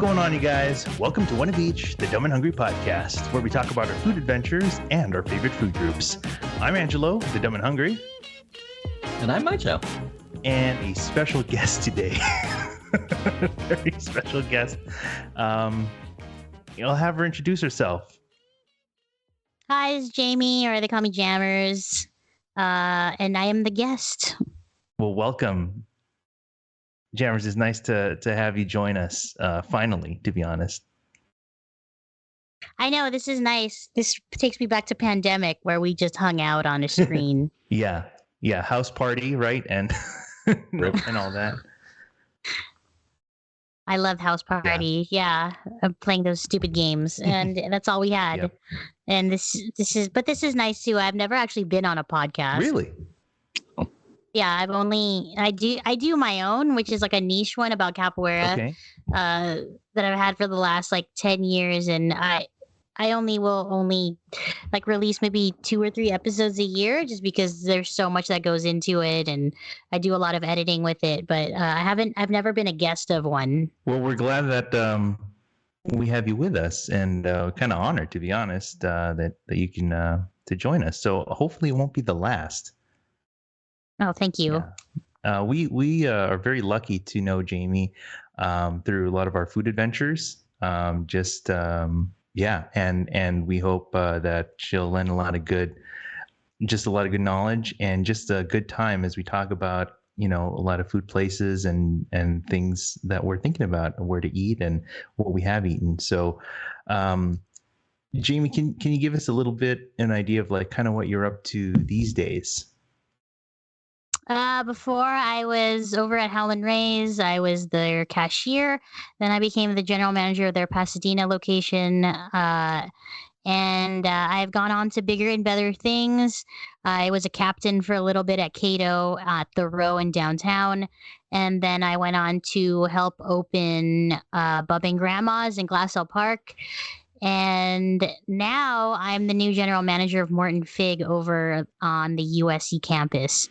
going on, you guys? Welcome to One of Each, the Dumb and Hungry podcast, where we talk about our food adventures and our favorite food groups. I'm Angelo, the Dumb and Hungry. And I'm Mychall. And a special guest today. Very special guest. I'll have her introduce herself. Hi, it's Jamie, or they call me Jammers, and I am the guest. Well, welcome. Jammers, it's nice to have you join us, finally, to be honest. I know, this is nice. This takes me back to pandemic where we just hung out on a screen. Yeah, house party, right? And and all that. I love house party. Yeah. I'm playing those stupid games, and that's all we had. Yep. And this is nice too. I've never actually been on a podcast. Really? Yeah, I do my own, which is like a niche one about capoeira, Okay. that I've had for the last like 10 years, and I will only like release maybe 2 or 3 episodes a year, just because there's so much that goes into it, and I do a lot of editing with it. But I've never been a guest of one. Well, we're glad that we have you with us, and kind of honored, to be honest, that you can to join us. So hopefully it won't be the last. Oh, thank you. Yeah. We are very lucky to know Jamie through a lot of our food adventures. And we hope that she'll lend a lot of good knowledge and just a good time as we talk about, a lot of food places and things that we're thinking about, where to eat and what we have eaten. So, Jamie, can you give us a little bit an idea of like kind of what you're up to these days? Before I was over at Howlin' Ray's, I was their cashier. Then I became the general manager of their Pasadena location. And I've gone on to bigger and better things. I was a captain for a little bit at Cato at the Row in downtown. And then I went on to help open Bub and Grandma's in Glassell Park. And now I'm the new general manager of Morton Fig over on the USC campus.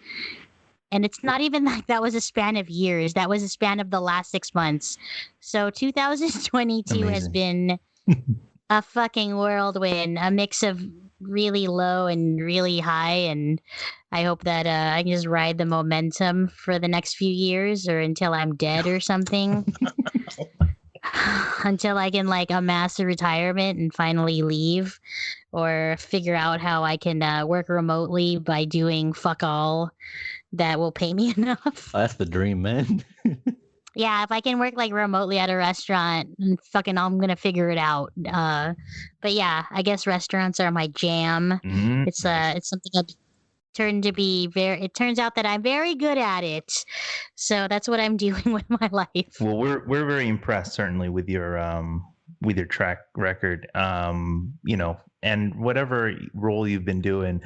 And it's not even like that was a span of years. That was a span of the last 6 months. So 2022 has been a fucking whirlwind, a mix of really low and really high. And I hope that I can just ride the momentum for the next few years, or until I'm dead or something. Until I can like amass a retirement and finally leave, or figure out how I can work remotely by doing fuck all that will pay me enough. Oh, that's the dream, man. Yeah, if I can work like remotely at a restaurant, I'm gonna figure it out. But yeah, I guess restaurants are my jam. Mm-hmm. It's something I've turned to be it turns out that I'm very good at it. So that's what I'm doing with my life. Well, we're very impressed, certainly, with your track record. And whatever role you've been doing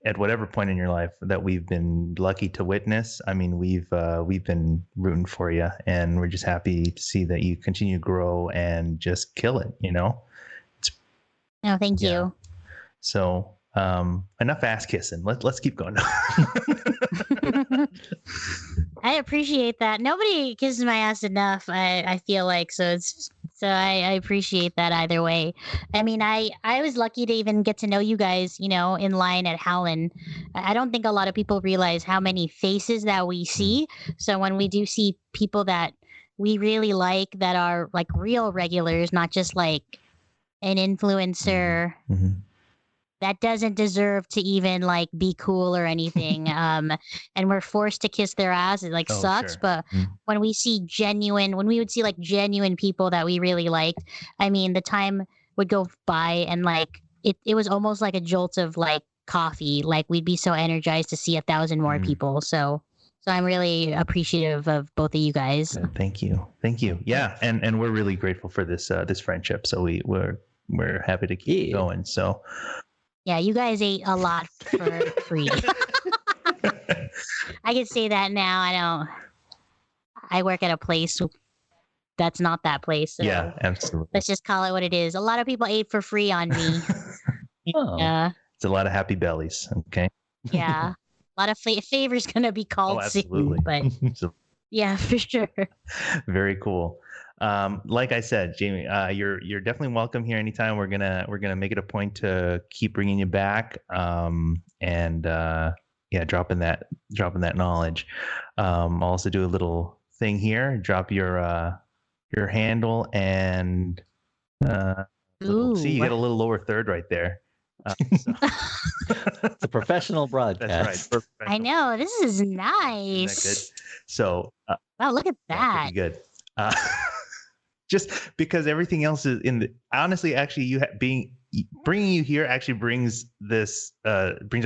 at whatever point in your life that we've been lucky to witness. I mean, we've been rooting for you, and we're just happy to see that you continue to grow and just kill it. Oh, thank you. So enough ass kissing. Let's keep going. I appreciate that. Nobody kisses my ass enough, I feel like. So I appreciate that either way. I mean, I was lucky to even get to know you guys, in line at Howlin'. I don't think a lot of people realize how many faces that we see. So when we do see people that we really like, that are like real regulars, not just like an influencer, that doesn't deserve to even like be cool or anything, and we're forced to kiss their ass, it like sucks. Sure. But when we would see like genuine people that we really liked, I mean, the time would go by, and like it was almost like a jolt of like coffee. Like we'd be so energized to see 1,000 more people. So I'm really appreciative of both of you guys. Thank you. Yeah, and we're really grateful for this friendship. So we're happy to keep going. So yeah, you guys ate a lot for free. I can say that now. I work at a place that's not that place. So yeah, absolutely. let's just call it what it is. A lot of people ate for free on me. Yeah. It's a lot of happy bellies. Okay. Yeah. A lot of favors going to be called soon. Absolutely. But yeah, for sure. Very cool. Like I said, Jamie, you're definitely welcome here anytime. We're gonna make it a point to keep bringing you back, and yeah, dropping that knowledge. I'll also do a little thing here. Drop your handle and see, you Ooh. get a little lower third right there. So. It's a professional broadcast. That's right. I know. This is Isn't that nice. good? So Wow, look at that. pretty good. Just because everything else is in the honestly, actually, bringing you here actually brings our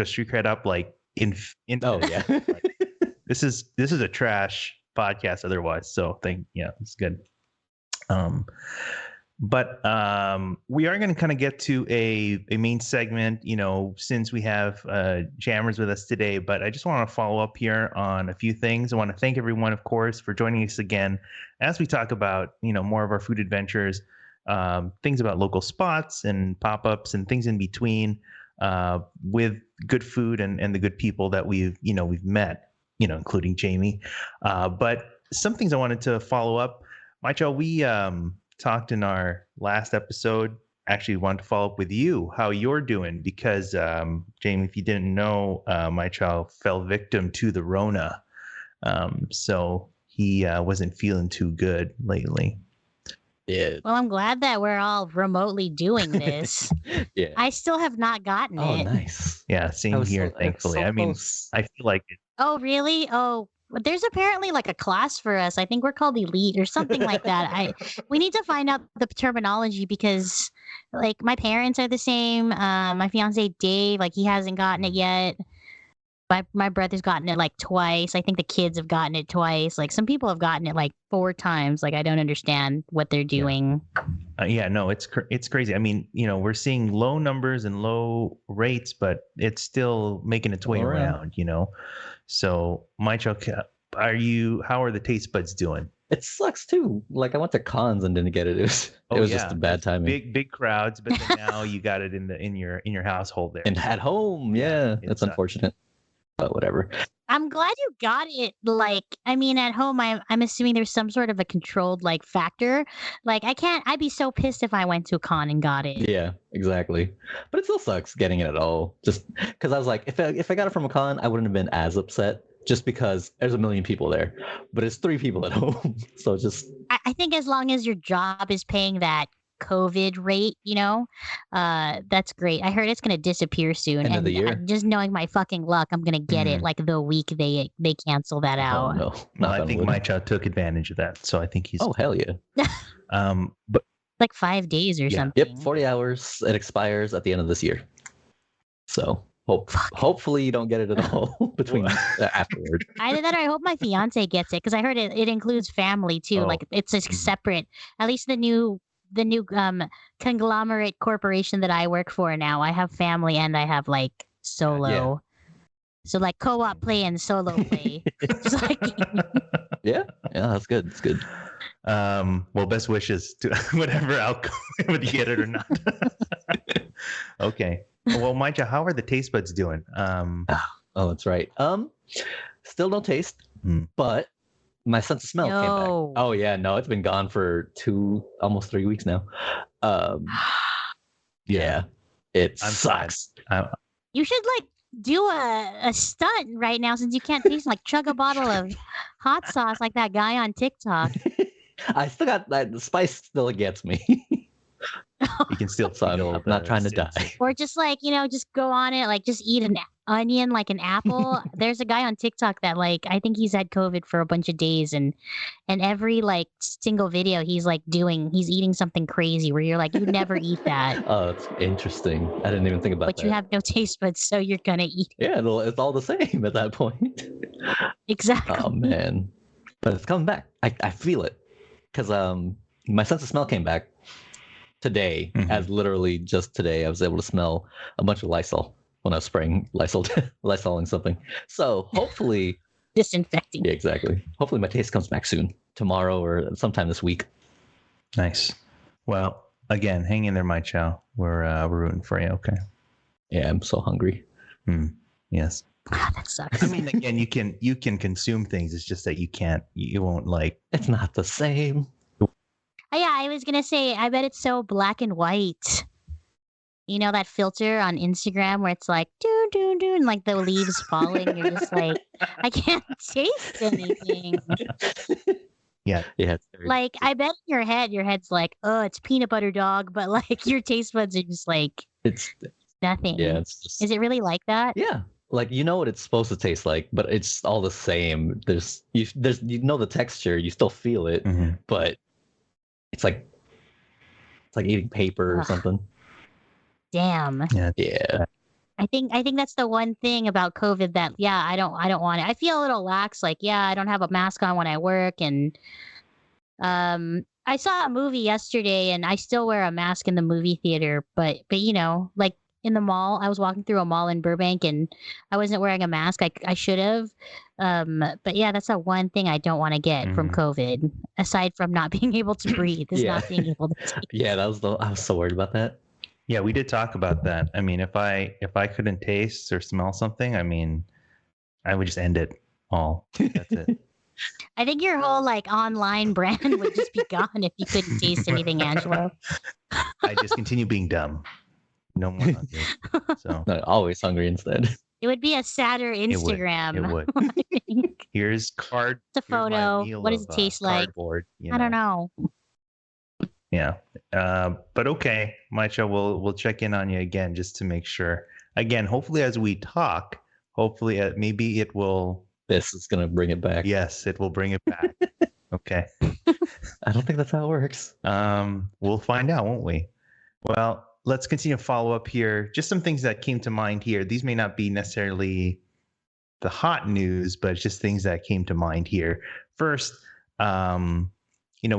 street cred up like in. Oh yeah. This is a trash podcast otherwise. So it's good. But we are going to kind of get to a main segment, since we have jammers with us today. But I just want to follow up here on a few things. I want to thank everyone, of course, for joining us again as we talk about, more of our food adventures, things about local spots and pop-ups and things in between, with good food and the good people that we've met, including Jamie. But some things I wanted to follow up. Mychall, we talked in our last episode. Actually wanted to follow up with you, how you're doing, because Jamie, if you didn't know, Mychall fell victim to the Rona, so he wasn't feeling too good lately. Yeah. Well, I'm glad that we're all remotely doing this. Yeah. I still have not gotten Oh, it. nice. Yeah, same here, thankfully. I mean, I feel like it. Oh, really? Oh, but there's apparently like a class for us. I think we're called elite or something like that. We need to find out the terminology because like my parents are the same. My fiance Dave, like he hasn't gotten it yet. My brother's gotten it like twice. I think the kids have gotten it twice. Like some people have gotten it like 4 times. Like I don't understand what they're doing. No, it's crazy. I mean, we're seeing low numbers and low rates, but it's still making its way around. So, Mychall, how are the taste buds doing? It sucks too. Like I went to cons and didn't get it. It was just a bad timing. Big crowds, but then now you got it in your household there. And at home, yeah, that's unfortunate. But whatever. I'm glad you got it. Like, I mean, at home, I'm assuming there's some sort of a controlled like factor. Like, I'd be so pissed if I went to a con and got it. Yeah, exactly. But it still sucks getting it at all. Just because I was like, if I got it from a con, I wouldn't have been as upset. Just because there's a million people there, but it's 3 people at home, so just. I think as long as your job is paying that COVID rate, that's great. I heard it's going to disappear soon. End of the year. Just knowing my fucking luck, I'm going to get it like the week they cancel that out. No, I think Mychall took advantage of that, so I think he's. Oh hell yeah! But like 5 days or something. Yep, 40 hours. It expires at the end of this year. So hopefully you don't get it at all between afterward. Either that or I hope my fiance gets it because I heard it includes family too. Like it's a separate. At least the new conglomerate corporation that I work for now, I have family and I have like solo. Yeah. So like co-op play and solo play. Yeah, that's good. It's good. Well, best wishes to whatever outcome, whether you get it or not. Okay. Well, Mychall, how are the taste buds doing? Oh, that's right. Still no taste, but my sense of smell came back. Oh yeah, no, it's been gone for almost 3 weeks now. Yeah, it sucks. You should like do a stunt right now since you can't taste, like chug a bottle of hot sauce like that guy on TikTok. I still got that. The spice still gets me. You can still feel. I'm not trying to die. Or just like, just go on it, like just eat an onion like an apple. There's a guy on TikTok that like, I think he's had COVID for a bunch of days and every like single video he's eating something crazy where you're like, you never eat that. Oh, it's interesting. I didn't even think about that. But you have no taste buds, so you're gonna eat it. Yeah, it's all the same at that point. Exactly. Oh man. But it's coming back. I feel it. Because my sense of smell came back today, as literally just today I was able to smell a bunch of Lysol when I was spraying Lysoling something. So hopefully disinfecting. Yeah, exactly. Hopefully my taste comes back soon, tomorrow or sometime this week. Nice. Well, again, hang in there, Mychall. We're rooting for you. Okay. Yeah, I'm so hungry. Yes. That sucks. I mean, again, you can consume things. It's just that you won't like. It's not the same. was gonna say, I bet it's so black and white. You know that filter on Instagram where it's like do do do and like the leaves falling. You're just like, I can't taste anything. Yeah. Yeah, it's very Like I bet in your head's like, oh, it's peanut butter dog, but like your taste buds are just like it's nothing. yeah, it's just Is it really like that? yeah. Like you know what it's supposed to taste like, but it's all the same. There's you know the texture, you still feel it, Mhm. but it's like eating paper or Ugh. something. Damn. Yeah. Yeah. I think that's the one thing about COVID that I don't want it. I feel a little lax, like I don't have a mask on when I work, and I saw a movie yesterday and I still wear a mask in the movie theater, but like in the mall, I was walking through a mall in Burbank and I wasn't wearing a mask. I should have. But yeah, that's the one thing I don't want to get from Mhm. COVID, aside from not being able to breathe, is Yeah. not being able to taste. Yeah, I was so worried about that. Yeah, we did talk about that. I mean, if I couldn't taste or smell something, I mean, I would just end it all. That's it. I think your whole like online brand would just be gone if you couldn't taste anything, Angelo. I just continue being dumb. No more hungry. So No, always hungry instead. It would be a sadder it would. Instagram. It would. I think. Here's It's a here's my photo. meal What does of, it taste like? cardboard. I don't know. Yeah. But okay, Mychall, we'll check in on you again just to make sure. Again, hopefully as we talk, hopefully maybe it will. This is gonna bring it back. Yes, it will bring it back. Okay. I don't think that's how it works. We'll find out, won't we? Well, let's continue to follow up here. Just some things that came to mind here. These may not be necessarily the hot news, but it's just things that came to mind here. First, we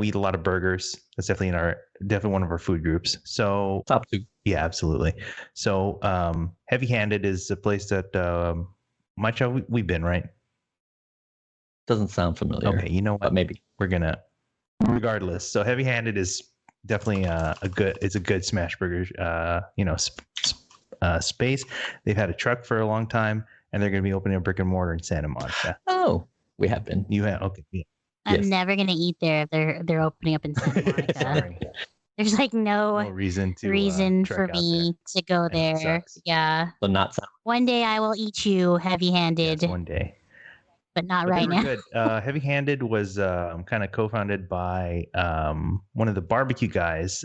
eat a lot of burgers. That's definitely one of our food groups. So Top two. yeah, absolutely. So Heavy Handed is a place that Mychall, we've been, right? Doesn't sound familiar. Okay, you know what? But maybe. We're gonna, regardless. So Heavy Handed is definitely it's a good smash burger space. They've had a truck for a long time, and they're going to be opening a brick and mortar in Santa Monica. Oh, we have been. You have okay. Yeah. I'm Yes. never gonna eat there if they're opening up in Santa Monica. Sorry, There's like no no reason to reason trek for out me to go And it there. sucks. Yeah. So not sound. One day I will eat you there. heavy-handed, Yes, one day. but not But right they were now. good. Heavy Handed was kind of co-founded by one of the barbecue guys,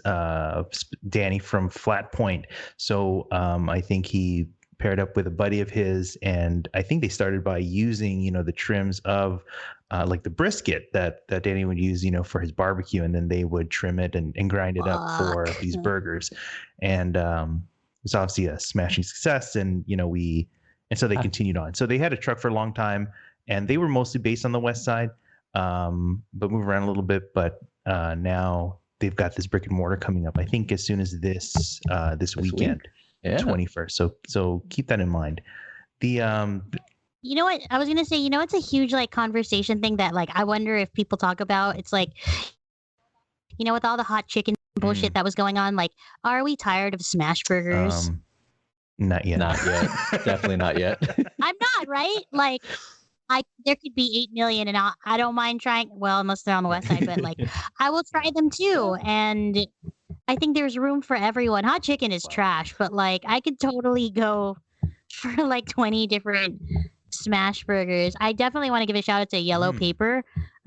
Danny from Flat Point. So I think he paired up with a buddy of his, and I think they started by using the trims of like the brisket that Danny would use for his barbecue, and then they would trim it and grind it up for Fuck. these burgers. And it's obviously a smashing success, and so they continued on. So they had a truck for a long time, and they were mostly based on the west side, but move around a little bit. But now they've got this brick and mortar coming up, I think as soon as this weekend, Yeah. 21st. So keep that in mind. The You know what? I was gonna say, it's a huge like conversation thing that like I wonder if people talk about. It's like, with all the hot chicken bullshit that was going on, like, are we tired of smash burgers? not yet. Not yet. Definitely not yet. I'm not, right? Like, there could be 8 million, and I don't mind trying. Well, unless they're on the west side, but like, I will try them too. And I think there's room for everyone. Hot chicken is trash, but like, I could totally go for like 20 different smash burgers. I definitely want to give a shout out to Yellow Paper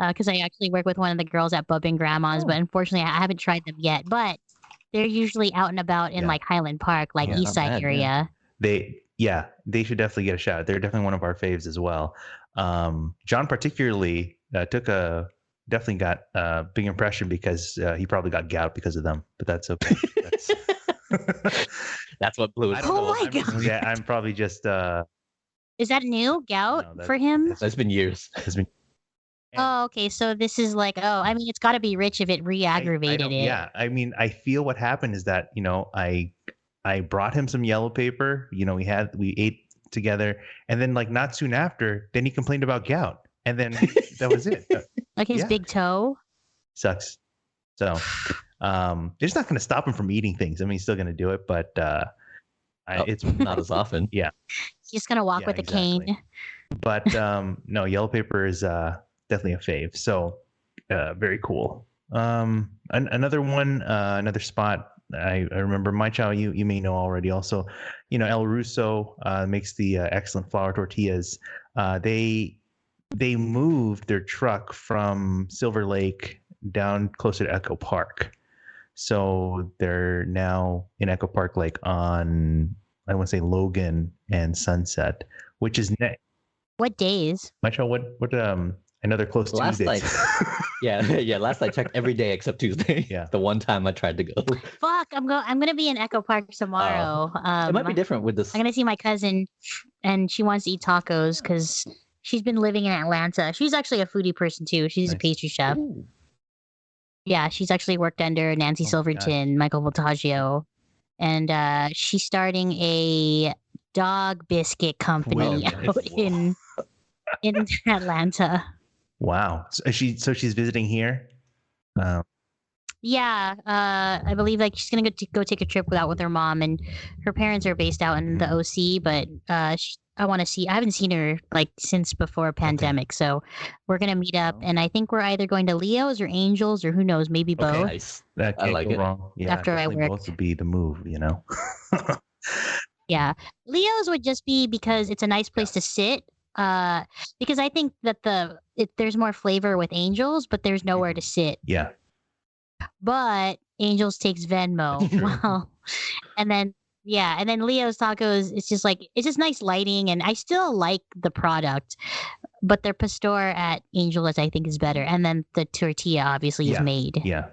because I actually work with one of the girls at Bub and Grandma's, but unfortunately, I haven't tried them yet. But they're usually out and about in like Highland Park, like Yeah, East not Side bad, area. They should definitely get a shout. They're definitely one of our faves as well. John particularly definitely got a big impression because he probably got gout because of them, but that's okay. That's what blew I it. don't Oh know. my God. I'm probably just Is that new gout No, that- for him? That's been years. has been. Oh, okay. So this is like, I mean, it's got to be rich if it I re-aggravated don't- it. Yeah, I mean, I feel what happened is that I brought him some yellow paper. We ate together, and then like not soon after, then he complained about gout, and then that was it. Like his Yeah. big toe. Sucks. So it's not going to stop him from eating things. I mean, he's still going to do it, but it's Not as often. He's just gonna walk Yeah, with a exactly. cane. But no, yellow paper is definitely a fave. So very cool. Another one, another spot. I remember Mychall. You may know already. Also, El Russo makes the excellent flour tortillas. They moved their truck from Silver Lake down closer to Echo Park. So they're now in Echo Park, like on, I want to say Logan and Sunset, which is What days? Mychall, what I know they're close Last Tuesdays. Yeah. Last I checked, every day except Tuesday. Yeah. The one time I tried to go. Fuck, I'm gonna be in Echo Park tomorrow. It might be different with this. I'm gonna see my cousin, and she wants to eat tacos because she's been living in Atlanta. She's actually a foodie person too. She's a Nice. pastry chef. Ooh. Yeah, she's actually worked under Nancy Oh my Silverton, Michael Voltaggio, and she's starting a dog biscuit company minute. out in Atlanta. Wow. So she's visiting here. Yeah, I believe like she's gonna go take a trip out with her mom, and her parents are based out in the OC. But I want to see. I haven't seen her like since before pandemic, so we're gonna meet up, and I think we're either going to Leo's or Angels or who knows, maybe both. Okay. Nice. That I can't like go it. wrong. Yeah, After I definitely work. both would be the move. Yeah, Leo's would just be because it's a nice place to sit. Because I think that there's more flavor with Angels, but there's nowhere to sit. Yeah. But Angels takes Venmo. True. Wow. And then Leo's Tacos, it's just nice lighting, and I still like the product, but their pastor at Angels I think is better. And then the tortilla obviously is made. Yeah.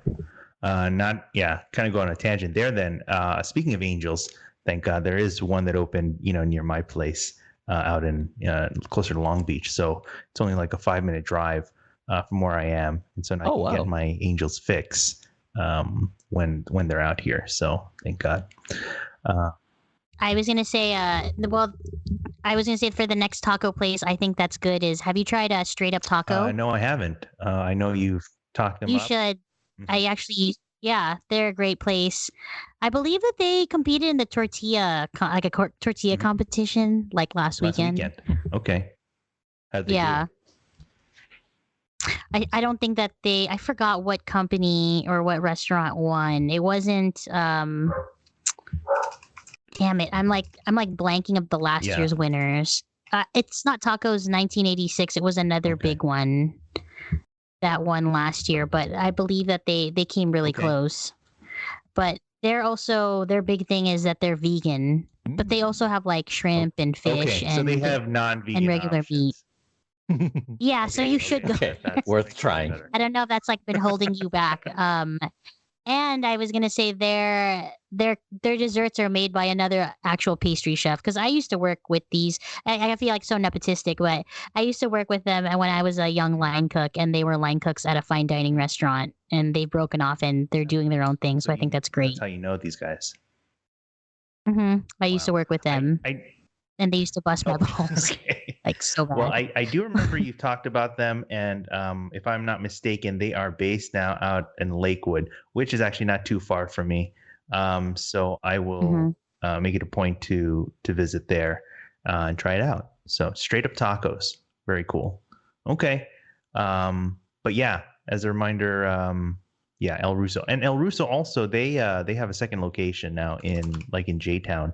Kind of go on a tangent there then. Speaking of Angels, thank God there is one that opened, near my place, out in closer to Long Beach. So it's only like a 5-minute drive from where I am, and so now I can get my Angels fix when they're out here. So thank God. I was gonna say, for the next taco place, I think that's good. Have you tried a Straight Up Taco? No, I haven't. I know you've talked them You up. should. I actually, they're a great place. I believe that they competed in the tortilla, tortilla competition, like last weekend. Okay. How'd they do? I don't think that I forgot what company or what restaurant won. It wasn't damn it. I'm like blanking of the last year's winners. It's not Tacos 1986. It was another big one that won last year, but I believe that they came really close. But their big thing is that they're vegan, but they also have like shrimp and fish so they have non-vegan and regular meat. Yeah, so you should go. Okay, worth trying. I don't know if that's like been holding you back. And I was gonna say their desserts are made by another actual pastry chef, because I used to work with these. I feel like so nepotistic, but I used to work with them when I was a young line cook, and they were line cooks at a fine dining restaurant, and they've broken off and they're doing their own thing. So I think that's great. That's how you know these guys. I used to work with them, and they used to bust my balls. Okay. Like so bad. Well, I do remember you talked about them, and if I'm not mistaken, they are based now out in Lakewood, which is actually not too far from me. So I will make it a point to visit there and try it out. So Straight Up Tacos, very cool. Okay, but yeah, as a reminder, El Russo, and El Russo also they have a second location now in J-Town,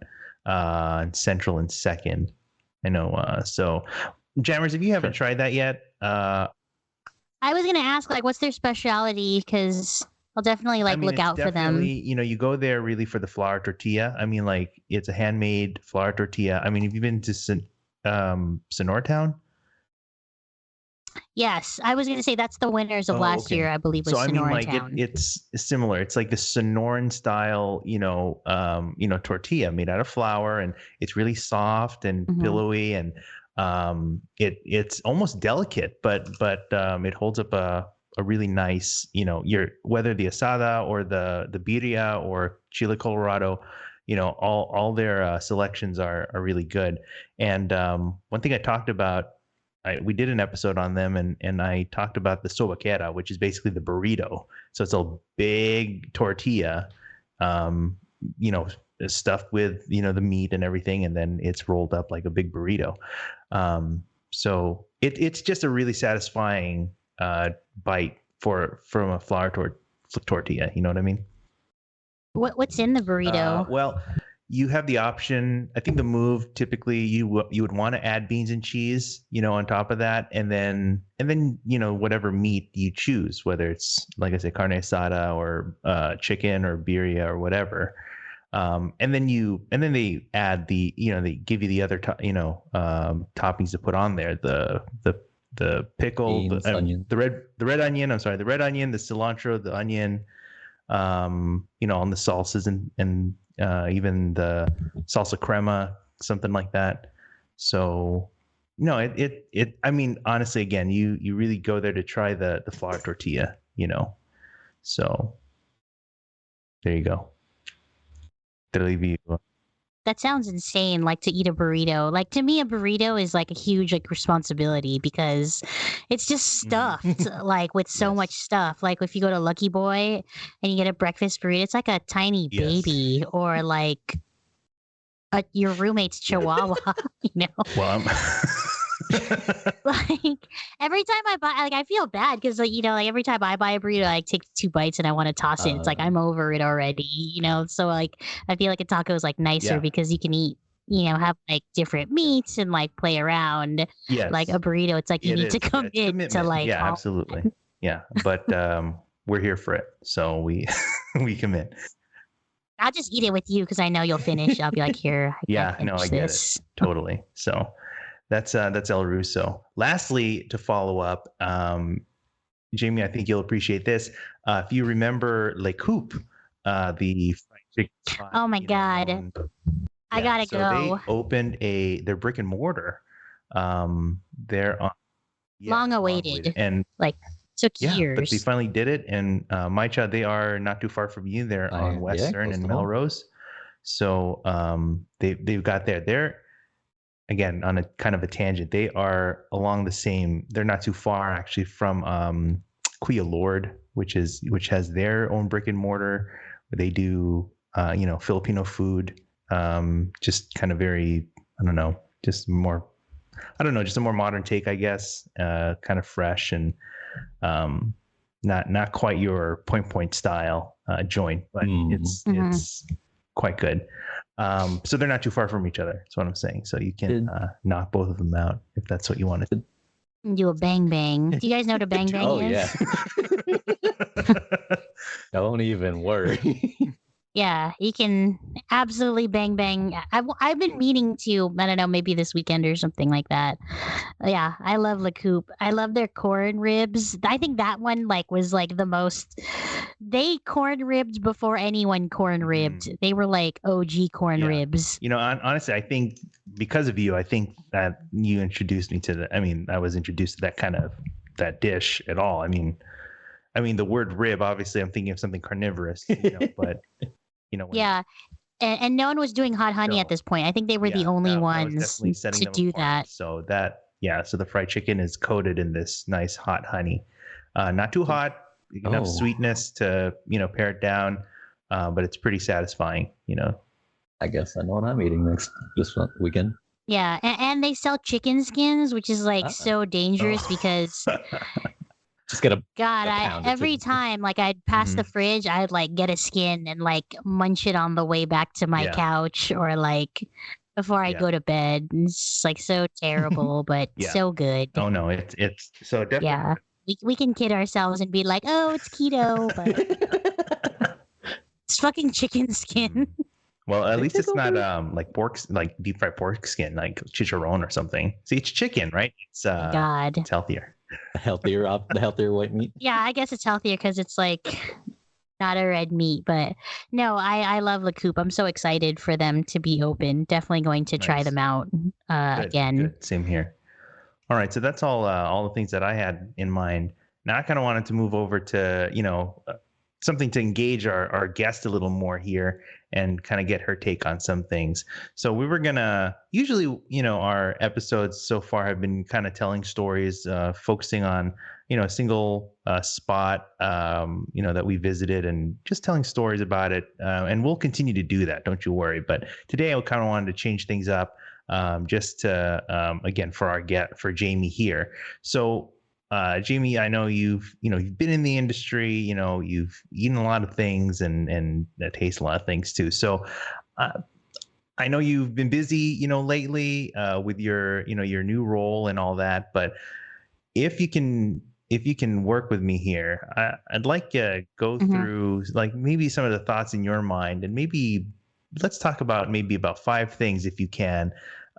Central and Second. I know. So, Jammers, if you haven't tried that yet, I was gonna ask, like, what's their specialty? Because I'll definitely look out for them. You go there really for the flour tortilla. I mean, like, it's a handmade flour tortilla. I mean, have you been to Sonortown? Yes, I was gonna say that's the winners of last year, I believe. Was Sonortown. It's similar. It's like the Sonoran style, tortilla made out of flour, and it's really soft and pillowy, and it's almost delicate, but it holds up a really nice, whether the asada or the birria or chile colorado, all their selections are really good. And one thing I talked about. We did an episode on them, and I talked about the sobaquera, which is basically the burrito. So it's a big tortilla, stuffed with, the meat and everything, and then it's rolled up like a big burrito. So it's just a really satisfying bite from a flour tortilla. You know what I mean? What's in the burrito? Well, you have the option. I think the move typically you would want to add beans and cheese, on top of that, and then whatever meat you choose, whether it's like I said, carne asada or chicken or birria or whatever. And then they add they give you the other toppings to put on there, the pickle, Beans, onion. the red onion. I'm sorry, the red onion, the cilantro, the onion, on the salsas and even the salsa crema, something like that. So no, I mean, honestly, again, you really go there to try the flour tortilla, so there you go. Did I leave you? That sounds insane, like to eat a burrito. Like to me, a burrito is like a huge like responsibility because it's just stuffed like with so much Yes. stuff. Like if you go to Lucky Boy and you get a breakfast burrito, it's like a tiny Yes. baby or like your roommate's chihuahua, Well, Like every time I buy, like I feel bad because like every time I buy a burrito, I take 2 bites and I want to toss it. It's like I'm over it already, So like I feel like a taco is like nicer Yeah. because you can eat, have like different meats and like play around. yes. Like a burrito, it's like you It need is. to Yeah, it's commit to commitment. like Yeah, all. absolutely. Yeah, but we're here for it, so we we commit. I'll just eat it with you because I know you'll finish. I'll be like, here, I Yeah, gotta no, I finish get this. it totally. So that's El Russo. Lastly, to follow up, Jamie, I think you'll appreciate this. If you remember Le Coupe, the fried chicken spot, Oh my God. known- I gotta so go. they opened their brick and mortar. They're on Long awaited. and Like took yeah, but they years. finally did it. And Mychall, they are not too far from you. They're on Yeah, Western close and to home. Melrose. So they've got they're again on a kind of a tangent. They are along the same. They're not too far actually from Quia Lord, which has their own brick and mortar. Where they do Filipino food. Just kind of very, I don't know, just more. I don't know, just a more modern take, I guess. Kind of fresh and not quite your point style joint, but it's quite good. So they're not too far from each other. That's what I'm saying. So you can knock both of them out if that's what you want to Do a bang bang. Do you guys know what a bang bang Oh is? yeah. Don't even worry. Yeah, you can absolutely bang bang. I've been meaning to, I don't know, maybe this weekend or something like that. Yeah, I love La Coupe. I love their corn ribs. I think that one like was like the most. They corn ribbed before anyone corn ribbed. They were like OG corn Yeah. ribs. Honestly, I think because of you, I think that you introduced me to I was introduced to that dish at all. I mean, the word rib, obviously I'm thinking of something carnivorous, but when Yeah, and no one was doing hot honey at No. this point. I think they were the only that was ones definitely setting to them do apart. that. So so the fried chicken is coated in this nice hot honey. Not too hot, enough Oh. sweetness to, pare it down. But it's pretty satisfying, I guess I know what I'm eating this weekend. Yeah, and they sell chicken skins, which is like so dangerous because Just get a God, pound of every chicken skin. time like I'd pass the fridge, I'd like get a skin and like munch it on the way back to my Yeah. couch or like before I Yeah. go to bed. It's like so terrible, but Yeah. so good. Oh no, it's so definitely. Yeah, we can kid ourselves and be like, oh, it's keto, but it's fucking chicken skin. Well, at least it's pickle not like like deep fried pork skin, like chicharron or something. See, it's chicken, right? It's God. it's healthier. the healthier white meat. Yeah, I guess it's healthier because it's like not a red meat. But no, I love La Coupe. I'm so excited for them to be open. Definitely going to try Nice. them out Good, again. good. Same here. All right, so that's all the things that I had in mind. Now I kind of wanted to move over to something to engage our guest a little more here and kind of get her take on some things. So we were gonna usually our episodes so far have been kind of telling stories, focusing on a single spot that we visited and just telling stories about it, and we'll continue to do that, don't you worry. But today I kind of wanted to change things up, just to again for Jamie here. So Jamie, I know you've been in the industry, you've eaten a lot of things and taste a lot of things too. So uh, I know you've been busy, lately with your new role and all that. But if you can work with me here, I'd like to go Hmm. through like maybe some of the thoughts in your mind, and maybe let's talk about maybe about 5 things if you can,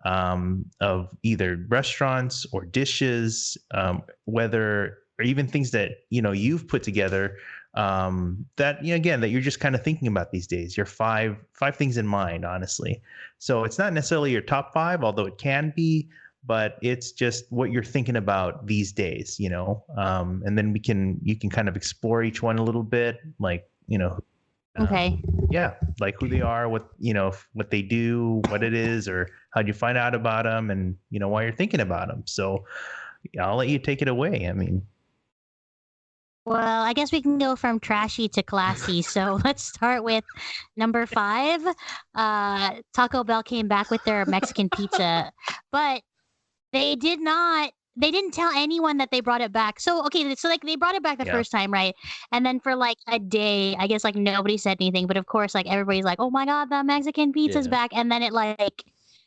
of either restaurants or dishes, whether or even things that you've put together, that again that you're just kind of thinking about these days. Your five things in mind, honestly. So it's not necessarily your top five, although it can be, but it's just what you're thinking about these days, and then you can kind of explore each one a little bit, like Okay. yeah, like who they are, what they do, what it is, or how'd you find out about them, and why you're thinking about them. So yeah, I'll let you take it away. I mean, Well, I guess we can go from trashy to classy. So let's start with number 5. Taco Bell came back with their Mexican pizza, but they didn't tell anyone that they brought it back. So okay, so like they brought it back the yeah, first time, right? And then for like a day, I guess like nobody said anything, but of course like everybody's like, "Oh my god, the Mexican pizza's Yeah. back." And then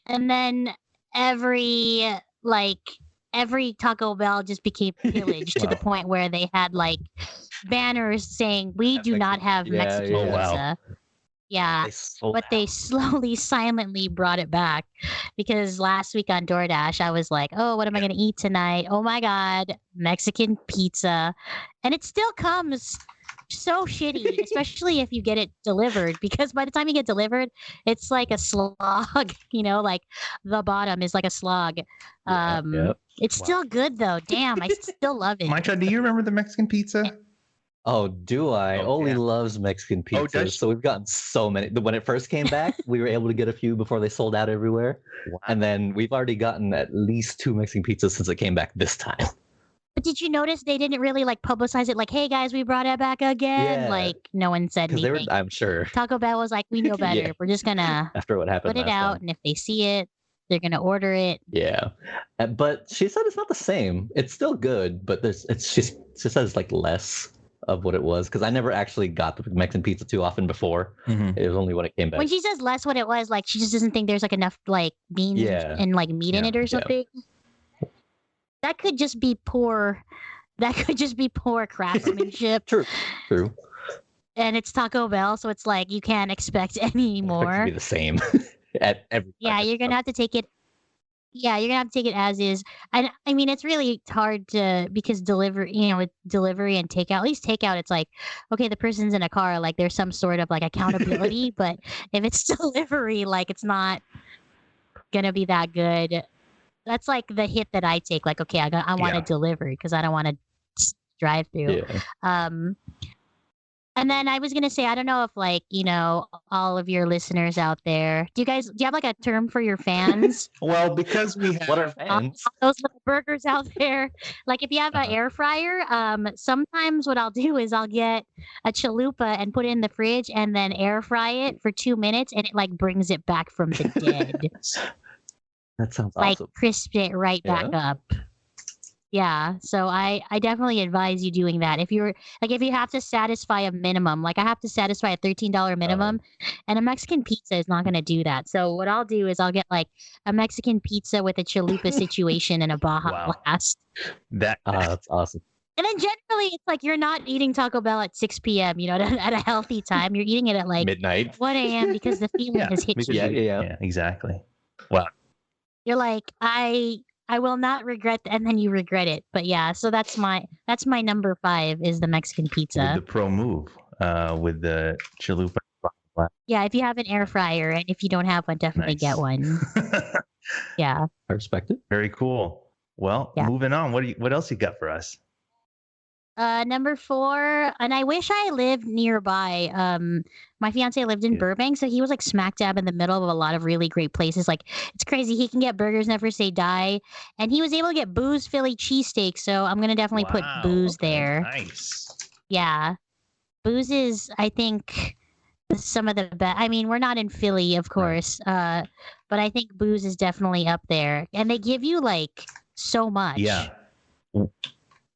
and then every like every Taco Bell just became pillaged to the wow, point where they had like banners saying, "We do not have Yeah, Mexican oh yeah. wow, pizza." Yeah, They sold but they out. slowly, silently brought it back because last week on DoorDash, I was like, "Oh, what am I going to eat tonight? Oh my God, Mexican pizza." And it still comes so shitty, especially if you get it delivered, because by the time you get delivered, it's like a slog, like the bottom is like a slog. Yeah, yeah. It's wow. still good though. Damn, I still love it. Mychall, do you remember the Mexican pizza? Oh, do I? Oh Oli yeah. loves Mexican Oh, does pizzas, she? so we've gotten so many. When it first came back, we were able to get a few before they sold out everywhere. Wow. And then we've already gotten at least 2 Mexican pizzas since it came back this time. But did you notice they didn't really like publicize it like, "Hey guys, we brought it back again." Yeah, Like no one said because they were, anything. I'm sure, Taco Bell was like, "We know yeah, better. We're just gonna after what happened put it last out, time. and if they see it, they're gonna order it." Yeah. But she said it's not the same. It's still good, but she says it's like less of what it was because I never actually got the Mexican pizza too often before. Mhm. It was only when it came back. When she says less what it was, like she just doesn't think there's like enough like beans Yeah, and like meat in Yeah, it or yeah. something. That could just be poor. That could just be poor craftsmanship. True. And it's Taco Bell, so it's like you can't expect any Expect it to more. be the same at every Yeah, time. you're gonna have to take it. Yeah, you're gonna have to take it as is. And I mean, it's really hard to because with delivery and takeout, at least takeout, it's like, okay, the person's in a car, like there's some sort of like accountability. But if it's delivery, like it's not gonna be that good. That's like the hit that I take. Like, okay, I want to yeah. deliver because I don't want to drive through. Yeah. Um, and then I was gonna say, I don't know if like all of your listeners out there, do you have like a term for your fans? Well, because we What are have All fans? those little burgers out there. Like if you have an uh air fryer, sometimes what I'll do is I'll get a chalupa and put it in the fridge and then air fry it for 2 minutes and it like brings it back from the dead. That sounds Like awesome. crisp it right back Yeah. up. Yeah, so I definitely advise you doing that. If you have to satisfy a minimum, like I have to satisfy a $13 minimum, and a Mexican pizza is not going to do that. So what I'll do is I'll get like a Mexican pizza with a chalupa situation and a Baja Wow. Blast. that. That's awesome. And then generally it's like you're not eating Taco Bell at 6 p.m., at a healthy time. You're eating it at like Midnight. 1 a.m. because the feeling Yeah, has hit because you. Yeah. exactly. Wow. You're like, I will not regret, and then you regret it. But yeah, so that's my number 5 is the Mexican With pizza. the pro move, with the chalupa. Yeah, if you have an air fryer, and if you don't have one, definitely Nice. get one. Yeah, I respect it. Very cool. Well, Yeah. moving on. What else you got for us? number 4, and I wish I lived nearby. My fiance lived in Yeah. Burbank, so he was like smack dab in the middle of a lot of really great places. Like it's crazy. He can get burgers, never say die, and he was able to get Boo's Philly cheesesteak. So I'm gonna definitely put Wow, Boo's okay, there. Nice. Yeah, Boo's is, I think, some of the best. I mean, we're not in Philly, of course, but I think Boo's is definitely up there, and they give you like so much. Yeah.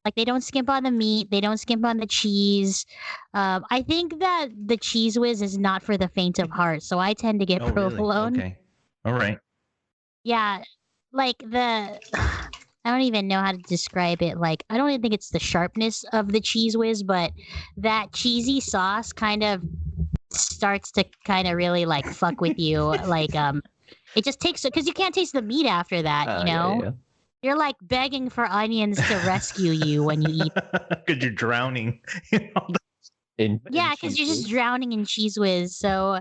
Like they don't skimp on the meat, they don't skimp on the cheese. I think that the cheese whiz is not for the faint of heart, so I tend to get Oh, really? provolone. Okay. All right. Yeah, like the I don't even know how to describe it. Like I don't even think it's the sharpness of the cheese whiz, but that cheesy sauce kind of starts to kind of really like fuck with you. Like it just takes because you can't taste the meat after that, you Yeah, know? yeah. You're like begging for onions to rescue you when you eat. Because you're drowning. in all the- Yeah, because cheese you're just whiz. drowning in cheese whiz. So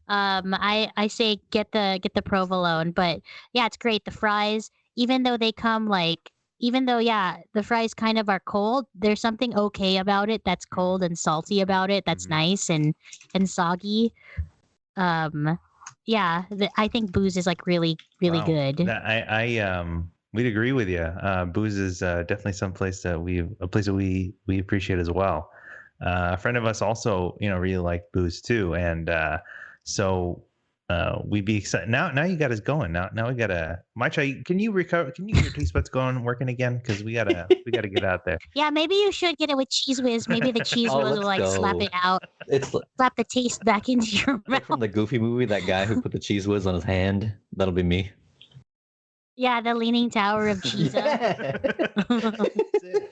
I say get the provolone, but yeah, it's great. The fries, even though they come like even though yeah, the fries kind of are cold, there's something okay about it that's cold and salty about it that's Mhm. nice and soggy. Um yeah, I think booze is like really Wow. good. We'd agree with you. Booze is definitely a place that we appreciate as well. A friend of us also, really liked booze too, and so we'd be excited. Now you got us going. Now we gotta. Mychall, can you recover? Can you get your taste buds going, working again? Because we gotta get out there. Yeah, maybe you should get it with cheese whiz. Maybe the cheese Oh, whiz will let's like slap go. it out, It's slap the taste back into your like from mouth. the Goofy movie, that guy who put the cheese whiz on his hand. That'll be me. Yeah, the Leaning Tower of Cheesa. Yeah. That's it.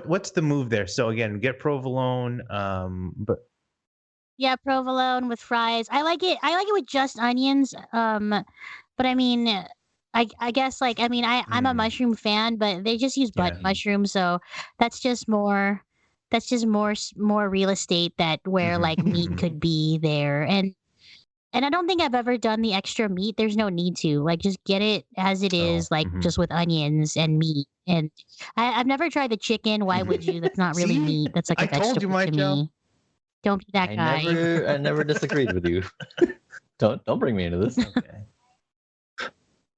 What's the move there? So again, get provolone. But Yeah, provolone with fries. I like it. I like it with just onions. But I mean, I guess like I mean I'm a mm, mushroom fan, but they just use yeah. button mushrooms, so that's just more more real estate that where Mhm, like meat mhm. could be there. And I don't think I've ever done the extra meat. There's no need to. Like just get it as it Oh, is, like mhm. just with onions and meat. And I've never tried the chicken. Why would you? That's not really See, meat. That's like I a told you, vegetable to Mychall. me. Don't be that I guy. never disagreed with you. Don't bring me into this. Okay.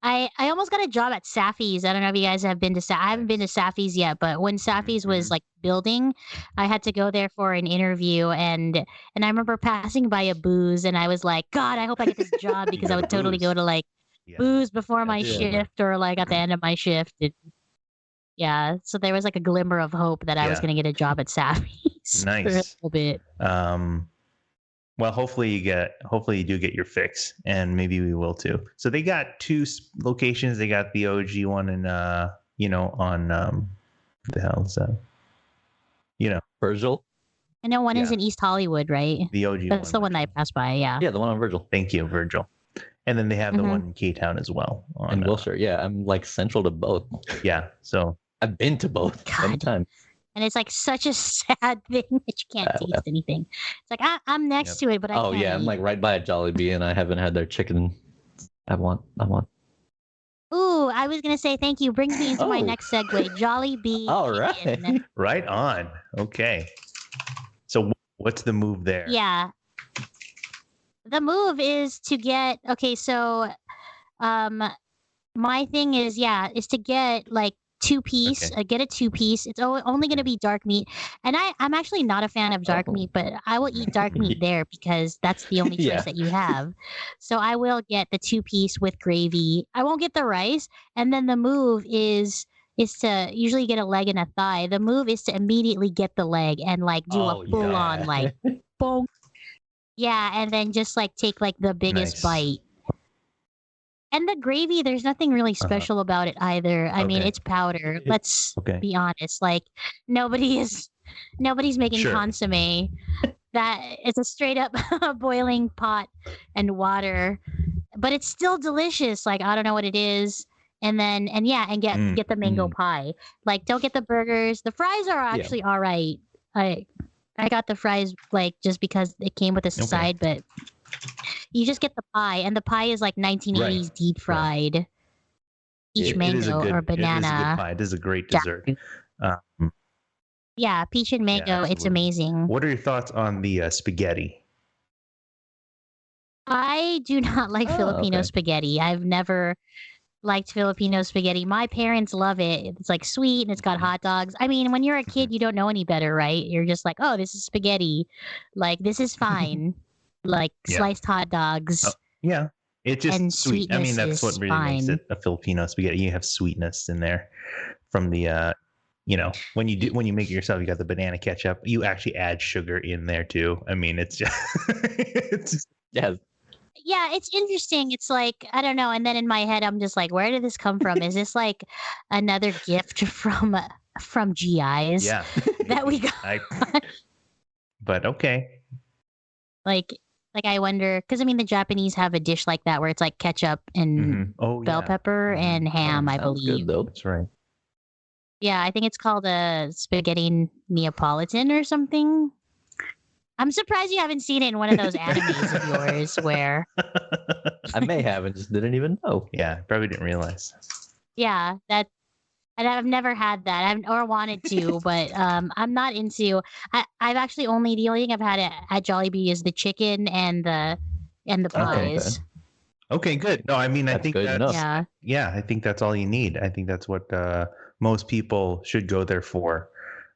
I almost got a job at Safi's. I don't know if you guys have been to I haven't been to Nice. Safi's yet, but when Safi's was Mhm. like building, I had to go there for an interview and I remember passing by a booze and I was like, God, I hope I get this job You because go I to would totally go booze. to like Yeah, booze before my absolutely. shift or like at the end of my shift. Yeah, so there was like a glimmer of hope that I was Yeah, going to get a job at Safi's for a nice. little bit. Well, hopefully you do get your fix, and maybe we will too. So they got two locations. They got the OG one, and on what the hell is that? Virgil? I know one is Yeah, in East Hollywood, right? the OG That's one, the one that I Virgil. passed by. Yeah. Yeah, the one on Virgil. Thank you, Virgil. And then they have the hmm one in K-Town as well. And Wilshire. Yeah, I'm like central to both. Yeah, so I've been to both many God. times. And it's like such a sad thing that you can't taste anything. It's like I'm next to it, but I Oh can't yeah, I'm eat. like right by a Jollibee, and I haven't had their chicken. I want. Ooh, I was gonna say thank you. Brings me into my Oh. next segue. Jolly Bee All chicken. right. right on. Okay. So what's the move there? Yeah. The move is to get okay, so um my thing is is to get like two piece, Okay. get a two piece. It's only going to be dark meat. And I'm actually not a fan of dark Oh. meat, but I will eat dark meat there because that's the only choice Yeah. that you have. So I will get the two piece with gravy. I won't get the rice. And then the move is to usually get a leg and a thigh. The move is to immediately get the leg and like do a Oh full on yeah. like boom. Yeah, and then just like take like the biggest Nice. bite. And the gravy, there's nothing really Uh-huh. special about it either. I mean, Okay. it's powder. Let's Okay. be honest. Like nobody's making Sure. consomme. That it's a straight up boiling pot and water, but it's still delicious. Like I don't know what it is. And then and get the mango pie. Like don't get the burgers. The fries are actually all right. I got the fries like just because it came with a side, but you just get the pie, and the pie is like 1980s deep fried. Peach mango or banana. It is a good pie. It is a great dessert. Yeah, peach and mango. It's absolutely. amazing. What are your thoughts on the spaghetti? I do not like Filipino spaghetti. I've never liked Filipino spaghetti. My parents love it. It's like sweet and it's got hot dogs. I mean, when you're a kid, you don't know any better, right? You're just like, oh, this is spaghetti. Like, this is fine. Like, sliced hot dogs. Yeah. It's just And sweet. I mean, that's what sweetness really is makes fine. it a Filipino spaghetti. You have sweetness in there from the when you make it yourself, you got the banana ketchup. You actually add sugar in there too. I mean, it's just Yeah, Yeah, it's interesting. It's like, I don't know. And then in my head, I'm just like, where did this come from? Is this like another gift from GIs yeah. that we maybe. got? But okay. Like, I wonder, because I mean, the Japanese have a dish like that where it's like ketchup and Oh bell yeah, pepper and ham, I sounds good believe. though. that's right. Yeah, I think it's called a spaghetti Neapolitan or something. I'm surprised you haven't seen it in one of those animes of yours where, I may have and just didn't even know. Yeah, probably didn't realize. yeah, that. And I've never had that, or wanted to, but I'm not into. I've actually the only thing I've had at Jollibee is the chicken and the Okay. pies. Okay, good. No, I mean, I That's think good enough. Yeah, I think that's all you need. I think that's what most people should go there for.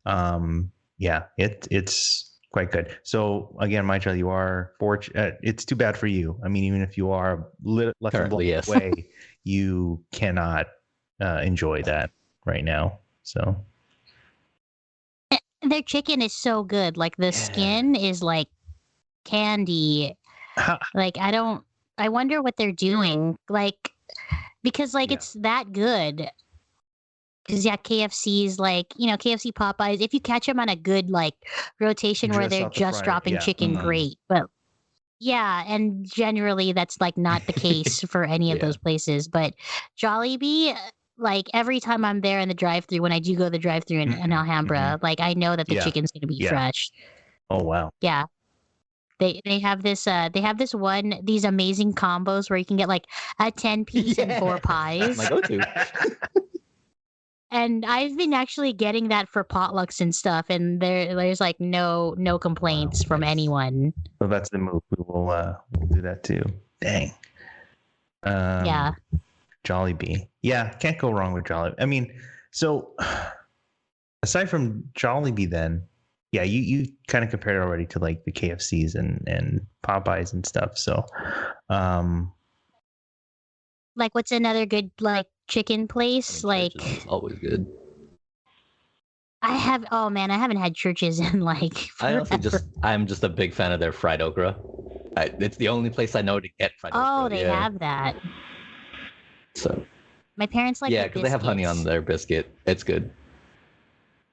Yeah, it's quite good. So again, Mychall, you are fortunate. It's too bad for you. I mean, even if you are less than Currently, blown yes. away, you cannot enjoy that right now. So their chicken is so good. Like the skin is like candy. how, Like I wonder what they're doing. Like because like Yeah. it's that good. Because yeah, KFC's like KFC, Popeyes. If you catch them on a good like rotation where Just they're off the just fryer, dropping yeah. chicken, Mhm. great. But yeah, and generally that's like not the case for any of Yeah. those places. But Jollibee, like every time I'm there in the drive-through, when I do go to the drive-through in Alhambra, like I know that the Yeah. chicken's gonna be Yeah. fresh. Oh wow. Yeah. They have this these amazing combos where you can get like a 10-piece and 4 pies. My go-to. And I've been actually getting that for potlucks and stuff, and there's like no complaints from nice. anyone. So that's the move. We'll do that too. Dang. Yeah. Jollibee. Yeah, can't go wrong with Jollibee. I mean, so aside from Jollibee, then yeah, you kind of compared it already to like the KFCs and Popeyes and stuff. So, Like what's another good like chicken place? Like Churches is always good. I haven't had churches in like I honestly forever. I'm just a big fan of their fried okra. It's the only place I know to get fried okra. Oh, they yeah. have that. So My parents like yeah, the because they have honey on biscuits. their biscuit. It's good.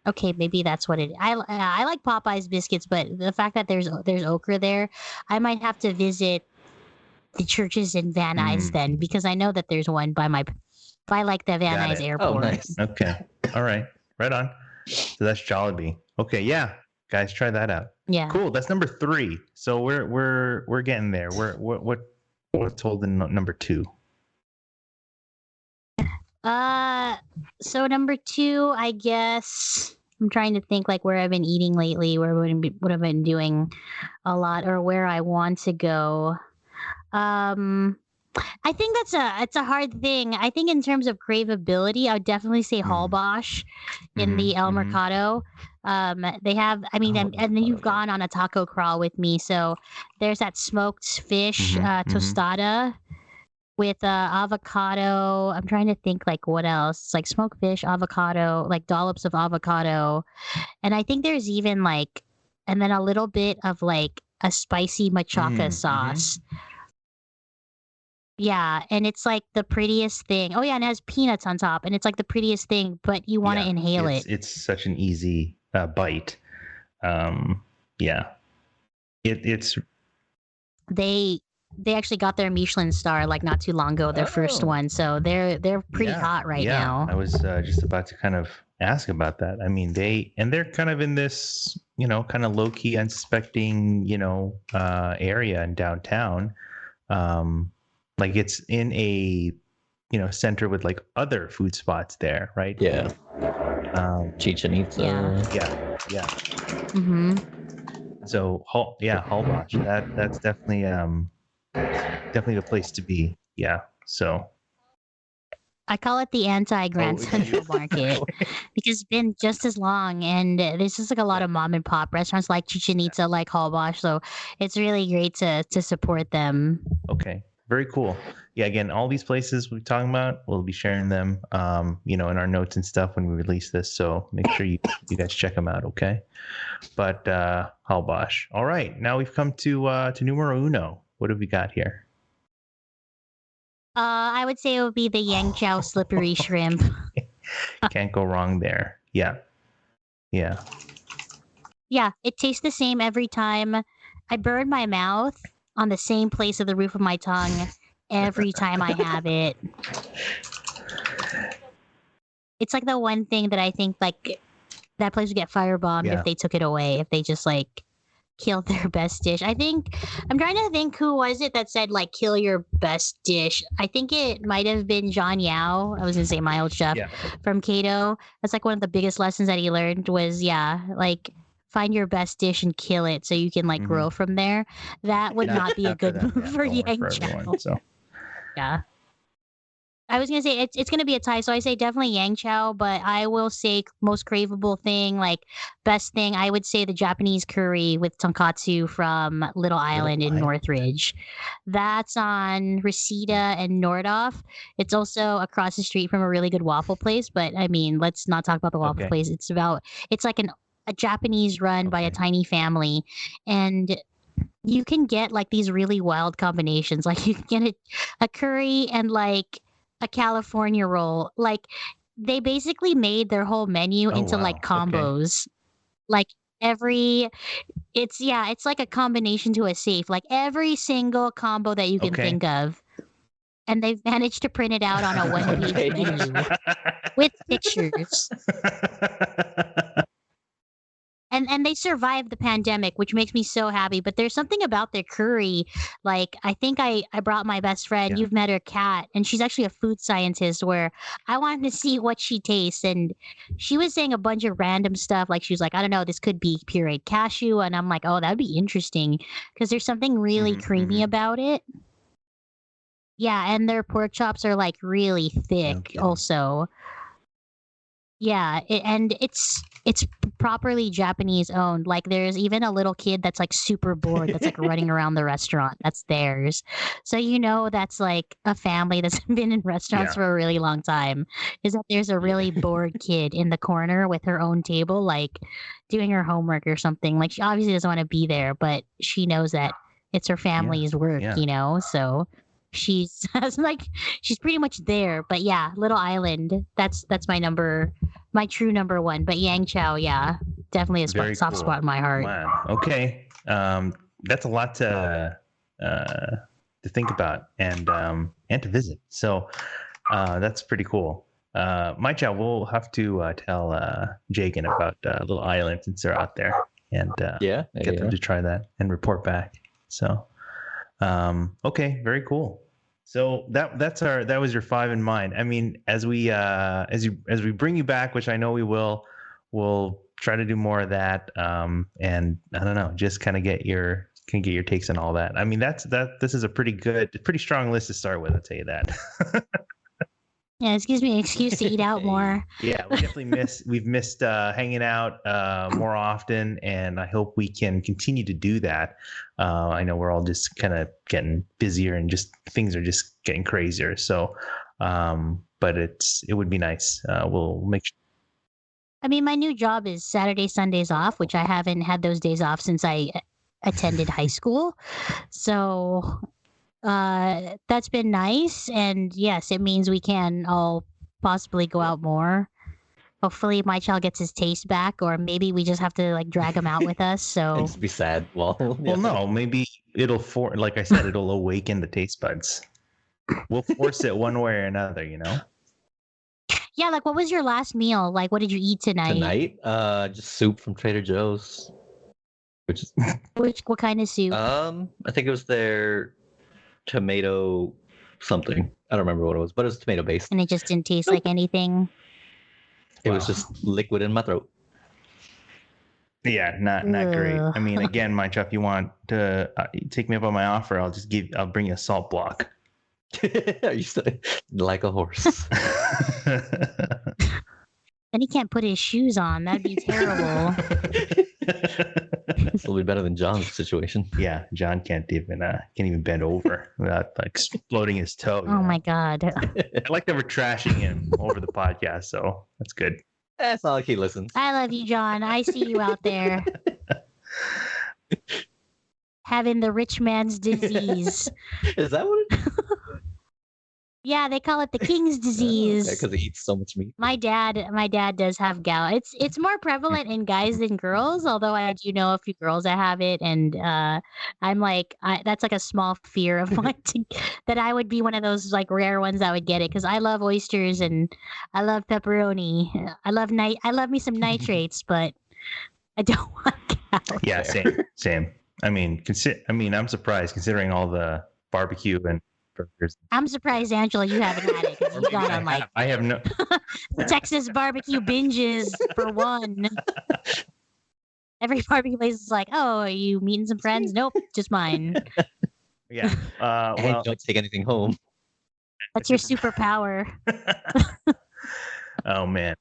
Okay, maybe that's what it. I like Popeye's biscuits, but the fact that there's okra there, I might have to visit the churches in Van Nuys then, because I know that there's one by like the Van Got Nuys it. airport. Oh, nice. okay, all right, right on. So that's Jollibee. Okay, yeah, guys, try that out. Yeah. Cool. That's number 3. So we're getting there. What's holding number 2? So number 2, I guess I'm trying to think like where I've been eating lately, what I've been doing a lot, or where I want to go. I think it's a hard thing. I think in terms of craveability, I would definitely say Hallbosch in the El Mercado. They have, I mean, and then you've gone on a taco crawl with me, so there's that smoked fish tostada with avocado. I'm trying to think like what else. It's like smoked fish, avocado, like dollops of avocado, and I think there's even like, and then a little bit of like a spicy machaca sauce. Yeah, and it's like the prettiest thing. Oh yeah, and it has peanuts on top, and it's like the prettiest thing, but you want to inhale it. It's such an easy bite. Yeah, it's They actually got their Michelin star like not too long ago, their first one, so they're pretty hot right now. I was just about to kind of ask about that. I mean, they're kind of in this, kind of low key, unsuspecting, area in downtown. Like it's in a, center with like other food spots there, right? Yeah. Chichen Itza. Yeah. Mm-hmm. So Hallbosch, that's definitely the place to be. Yeah. So I call it the anti-Grand Central Market because it's been just as long, and there's just like a lot of mom and pop restaurants like Chichen Itza, like Hallbosch, so it's really great to support them. okay, Very cool. Yeah, again, all these places we're talking about, we'll be sharing them, in our notes and stuff when we release this. So make sure you guys check them out, okay? But Halbosh. All right, now we've come to numero uno. What have we got here? I would say it would be the Yang Chow slippery shrimp. Can't go wrong there. Yeah. Yeah, it tastes the same every time. I burn my mouth on the same place of the roof of my tongue every time I have it. It's like the one thing that I think like that place would get firebombed if they took it away, if they just like killed their best dish. I'm trying to think who was it that said like kill your best dish. I think it might have been John Yao. I was gonna say my old chef from Cato. That's like one of the biggest lessons that he learned was like find your best dish and kill it so you can like grow from there. That would not be a good move for Yang Chow. So. Yeah. I was gonna say it's gonna be a tie, so I say definitely Yang Chow, but I will say most craveable thing, like best thing, I would say the Japanese curry with tonkatsu from Little Island in Northridge. That's on Reseda and Nordhoff. It's also across the street from a really good waffle place, but I mean, let's not talk about the waffle place. It's like a Japanese run by a tiny family, and you can get like these really wild combinations. Like you can get a curry and like a California roll. Like they basically made their whole menu into like combos. Like it's like a combination to a safe. Like every single combo that you can think of. And they've managed to print it out on a one-page menu with pictures. And they survived the pandemic, which makes me so happy. But there's something about their curry. Like, I think I brought my best friend. You've met her, Kat, and she's actually a food scientist, where I wanted to see what she tastes. And she was saying a bunch of random stuff. Like, she was like, I don't know, this could be pureed cashew. And I'm like, oh, that'd be interesting. Because there's something really creamy about it. Yeah, and their pork chops are, like, really thick also. Yeah, and it's properly Japanese owned. Like there's even a little kid that's like super bored that's like running around the restaurant. That's theirs. So that's like a family that's been in restaurants for a really long time. Is that there's a really bored kid in the corner with her own table, like doing her homework or something. Like she obviously doesn't want to be there, but she knows that it's her family's work, so she's she's pretty much there. But yeah, Little Island, that's my true number one. But Yang Chow, definitely a soft spot in my heart. Wow. Okay. That's a lot to think about and to visit. So that's pretty cool. Mychall, we'll have to tell Jagan about Little Island since they're out there and get them to try that and report back. So okay, very cool. So that was your 5 in mind. I mean, as we bring you back, which I know we will, we'll try to do more of that. And I don't know, just kind of get your takes on all that. I mean, this is a pretty strong list to start with. I'll tell you that. Yeah, it gives me an excuse to eat out more. Yeah, we've missed hanging out more often, and I hope we can continue to do that. I know we're all just kind of getting busier and just things are just getting crazier. So, but it would be nice. We'll make sure. I mean, my new job is Saturday, Sundays off, which I haven't had those days off since I attended high school. So that's been nice, and yes, it means we can all possibly go out more. Hopefully Mychall gets his taste back, or maybe we just have to like drag him out with us. So just be sad. Well, no, maybe like I said, it'll awaken the taste buds. We'll force it one way or another, Yeah, like what was your last meal? Like what did you eat tonight? Just soup from Trader Joe's. What kind of soup? I think it was their tomato something. I don't remember what it was, but it was tomato based. And it just didn't taste like anything. It was just liquid in my throat. Yeah, not great. I mean, again, Mychall, if you want to take me up on my offer, I'll bring you a salt block. You said like a horse. Then he can't put his shoes on. That'd be terrible. This will be better than John's situation. Yeah, John can't even bend over without like, exploding his toe. Oh my God. I like that we're trashing him over the podcast, so that's good. That's not like he listens. I love you, John. I see you out there. Having the rich man's disease. Is that what it is? Yeah, they call it the king's disease. Because he eats so much meat. My dad does have gout. It's more prevalent in guys than girls, although I do know a few girls that have it, and I'm like, that's like a small fear of mine that I would be one of those like rare ones that would get it, because I love oysters and I love pepperoni. I love me some nitrates, but I don't want gout. Yeah, same. I mean, I'm surprised considering all the barbecue and burgers. I'm surprised, Angela, you haven't had it, because you've gone on like I have no Texas barbecue binges for one. Every barbecue place is like, oh, are you meeting some friends? Nope, just mine. Yeah. And Well, don't take anything home. That's your superpower. oh man.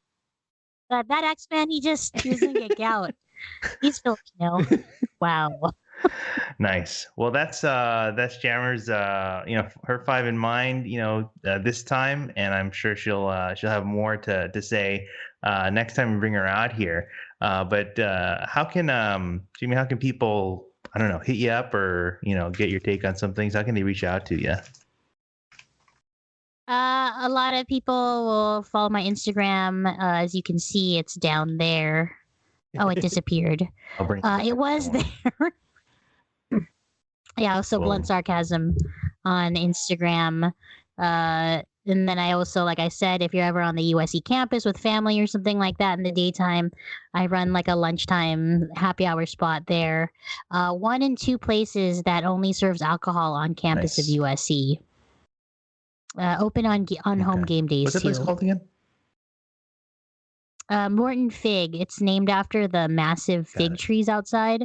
That X-Man, he doesn't get gout. He's Filipino. Wow. Nice. Well, that's Jammer's her 5 in mind, this time, and I'm sure she'll have more to say next time we bring her out here. But how can Jimmy, how can people, I don't know, hit you up or get your take on some things? How can they reach out to you? A lot of people will follow my Instagram. As you can see, it's down there. Oh, it disappeared. I'll bring It was there. Yeah, also Cool. Blunt Sarcasm on Instagram. And then I also, like I said, if you're ever on the USC campus with family or something like that in the daytime, I run like a lunchtime happy hour spot there. 1 and 2 places that only serves alcohol on campus Nice. of USC. Open on home Okay. game days What's that place too. called again? Morton Fig. It's named after the massive Got fig it. trees outside.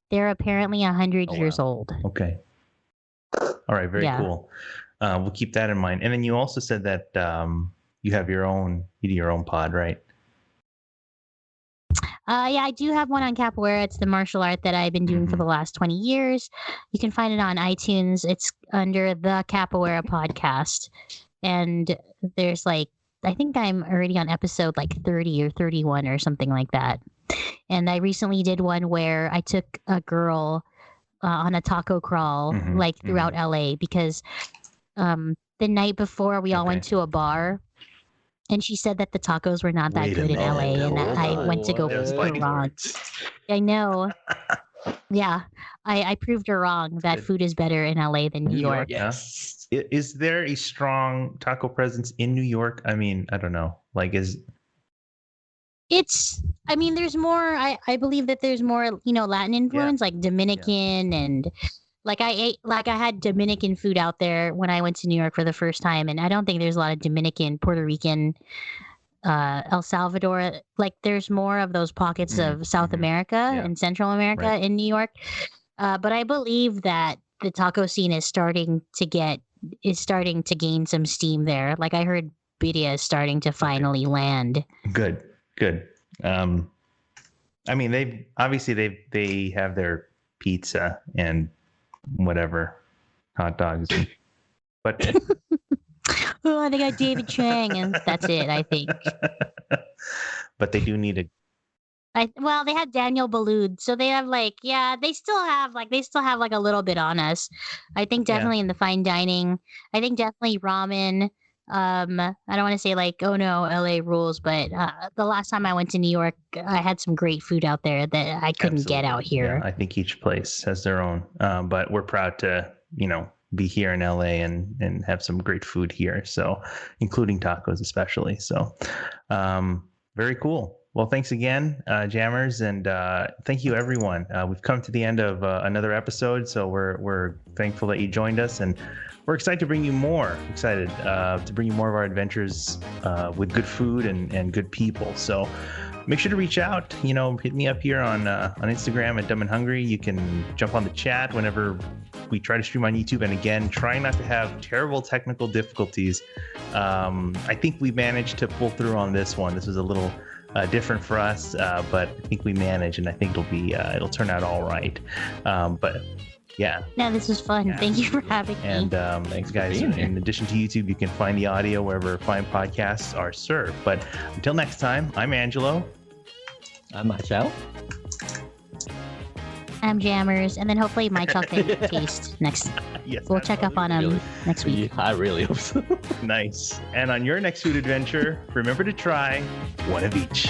They're apparently 100 Oh, years wow. old. Okay. All right. Very Yeah. cool. We'll keep that in mind. And then you also said that you do your own pod, right? Yeah, I do have one on Capoeira. It's the martial art that I've been doing for Mhm. the last 20 years. You can find it on iTunes. It's under the Capoeira podcast. And there's like, I think I'm already on episode like 30 or 31 or something like that. And I recently did one where I took a girl on a taco crawl Mhm, like throughout LA, because the night before we all went Okay. to a bar. And she said that the tacos were not that Wait a good in LA, minute. and Hold I on. went to go That was prove her fighting wrong. words. I know. Yeah, I proved her wrong that Good. food is better in LA than New York. Yes. Is there a strong taco presence in New York? I mean, I don't know. Like, I mean, there's more. I believe that there's more, Latin influence, like Dominican, and like I had Dominican food out there when I went to New York for the first time, and I don't think there's a lot of Dominican, Puerto Rican, El Salvador. Like, there's more of those pockets Mhm, of South mhm. America Yeah. and Central America Right. in New York. But I believe that the taco scene is starting to gain some steam there. Like, I heard birria is starting to finally land. Good. I mean, they have their pizza and whatever hot dogs, but Oh, they got David Chang, and that's it, I think. but they do need a Well, they had Daniel Boulud, so they have they still have like a little bit on us. I think Yeah. definitely in the fine dining. I think definitely ramen. I don't want to say like, oh no, LA rules, but the last time I went to New York, I had some great food out there that I couldn't get out here. Yeah, I think each place has their own, but we're proud to be here in LA and have some great food here. So, including tacos especially. So, very cool. Well, thanks again, Jammers, and thank you, everyone. We've come to the end of another episode, so we're thankful that you joined us, and we're excited to bring you more. Excited to bring you more of our adventures with good food and good people. So make sure to reach out. Hit me up here on Instagram at Dumb and Hungry. You can jump on the chat whenever we try to stream on YouTube. And again, trying not to have terrible technical difficulties. I think we managed to pull through on this one. This was a little different for us, but I think we manage, and I think it'll turn out all right. But yeah. No, this was fun. Yeah. Thank you for having me. And Thanks for guys, being here. in addition to YouTube, you can find the audio wherever fine podcasts are served. But until next time, I'm Angelo. I'm Mychall. I'm Jammers, and then hopefully Mychall can taste next. Yes, We'll check up on him Really? next week. I really hope so. nice. And on your next food adventure, remember to try one of each.